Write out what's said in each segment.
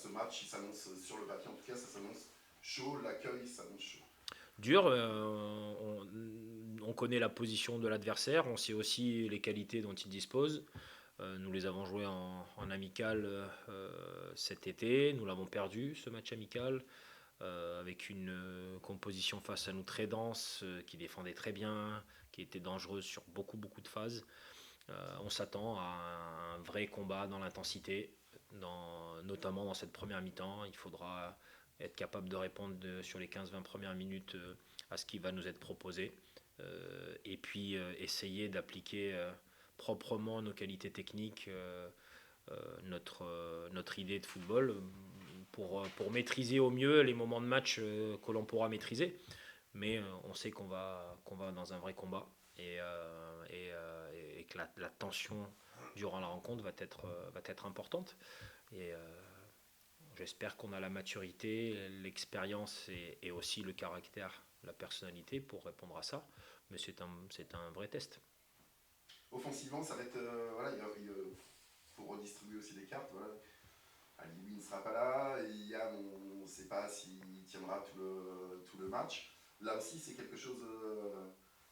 ce match, il s'annonce sur le papier, en tout cas, ça s'annonce chaud, l'accueil s'annonce chaud. Dur, on connaît la position de l'adversaire, on sait aussi les qualités dont il dispose. Nous les avons joués en amical cet été, nous l'avons perdu ce match amical avec une composition face à nous très dense, qui défendait très bien, qui était dangereuse sur beaucoup de phases. On s'attend à un vrai combat dans l'intensité, notamment dans cette première mi-temps. Il faudra être capable de répondre sur les 15-20 premières minutes à ce qui va nous être proposé. Et puis essayer d'appliquer proprement nos qualités techniques, notre idée de football, pour maîtriser au mieux les moments de match que l'on pourra maîtriser. Mais on sait qu'on va dans un vrai combat et que la tension durant la rencontre va être importante. Et j'espère qu'on a la maturité, l'expérience et aussi le caractère, la personnalité pour répondre à ça. Mais c'est un vrai test. Offensivement, ça va être. Voilà, il faut redistribuer aussi les cartes. Voilà. Ali ne sera pas là, et Yann, on ne sait pas s'il tiendra tout le match. Là aussi, c'est quelque chose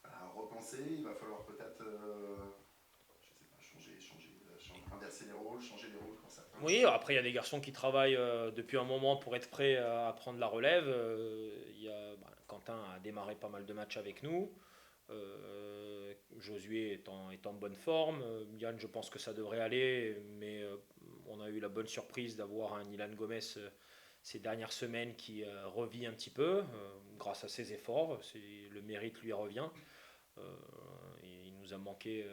à repenser. Il va falloir peut-être je sais pas, inverser les rôles, changer les rôles pour certains. Oui, après il y a des garçons qui travaillent depuis un moment pour être prêts à prendre la relève. Quentin a démarré pas mal de matchs avec nous. Josué est en bonne forme. Yann, je pense que ça devrait aller, mais on a eu la bonne surprise d'avoir un Ilan Gomez ces dernières semaines qui revit un petit peu grâce à ses efforts. Le mérite lui revient. Et il nous a manqué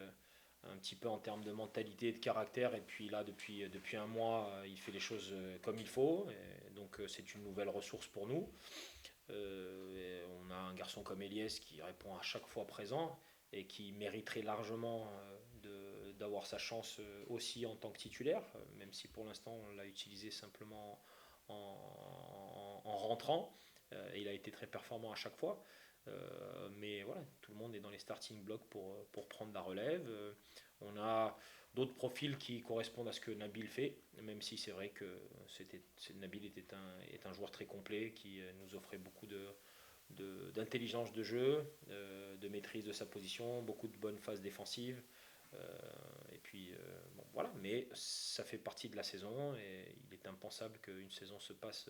un petit peu en termes de mentalité et de caractère. Et puis là, depuis un mois, il fait les choses comme il faut. Et donc c'est une nouvelle ressource pour nous. On a un garçon comme Eliès qui répond à chaque fois présent et qui mériterait largement d'avoir sa chance aussi en tant que titulaire, même si pour l'instant on l'a utilisé simplement en rentrant. Il a été très performant à chaque fois. Mais voilà, tout le monde est dans les starting blocks pour prendre la relève. On a d'autres profils qui correspondent à ce que Nabil fait, même si c'est vrai que Nabil est un joueur très complet qui nous offrait beaucoup d'intelligence de jeu, de maîtrise de sa position, beaucoup de bonnes phases défensives. Et puis, bon, voilà, mais ça fait partie de la saison et il est impensable qu'une saison se passe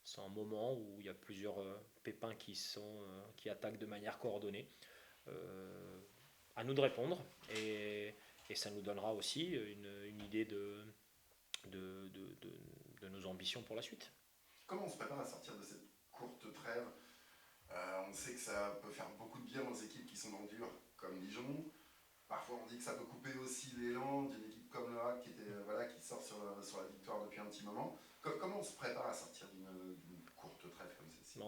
sans moment où il y a plusieurs pépins qui attaquent de manière coordonnée. Euh, à nous de répondre et ça nous donnera aussi une idée de nos ambitions pour la suite. Comment on se prépare à sortir de cette courte trêve? On sait que ça peut faire beaucoup de bien aux équipes qui sont dans le dur, comme Dijon. Parfois, on dit que ça peut couper aussi l'élan d'une équipe comme le Havre qui sort sur la victoire depuis un petit moment. Comment on se prépare à sortir d'une courte trêve comme celle-ci?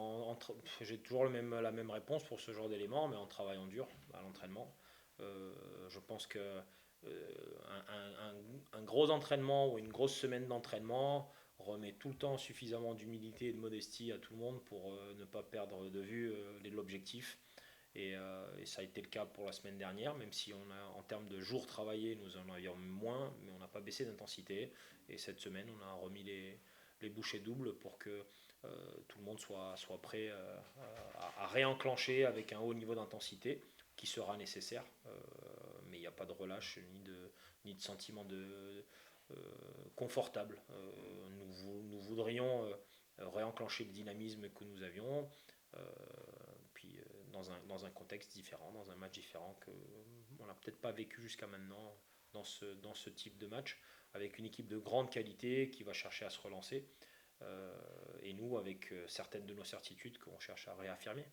J'ai toujours la même réponse pour ce genre d'éléments, mais en travaillant dur à l'entraînement. Je pense que un gros entraînement ou une grosse semaine d'entraînement remet tout le temps suffisamment d'humilité et de modestie à tout le monde pour ne pas perdre de vue l'objectif. Et ça a été le cas pour la semaine dernière, même si en termes de jours travaillés, nous en avions moins, mais on n'a pas baissé d'intensité. Et cette semaine, on a remis les bouchées doubles pour que tout le monde soit prêt à réenclencher avec un haut niveau d'intensité qui sera nécessaire. Mais il n'y a pas de relâche ni de sentiment euh, confortable. Nous voudrions réenclencher le dynamisme que nous avions. Euh, puis dans un contexte différent, dans un match différent qu'on n'a peut-être pas vécu jusqu'à maintenant dans ce type de match, avec une équipe de grande qualité qui va chercher à se relancer, et nous avec certaines de nos certitudes qu'on cherche à réaffirmer.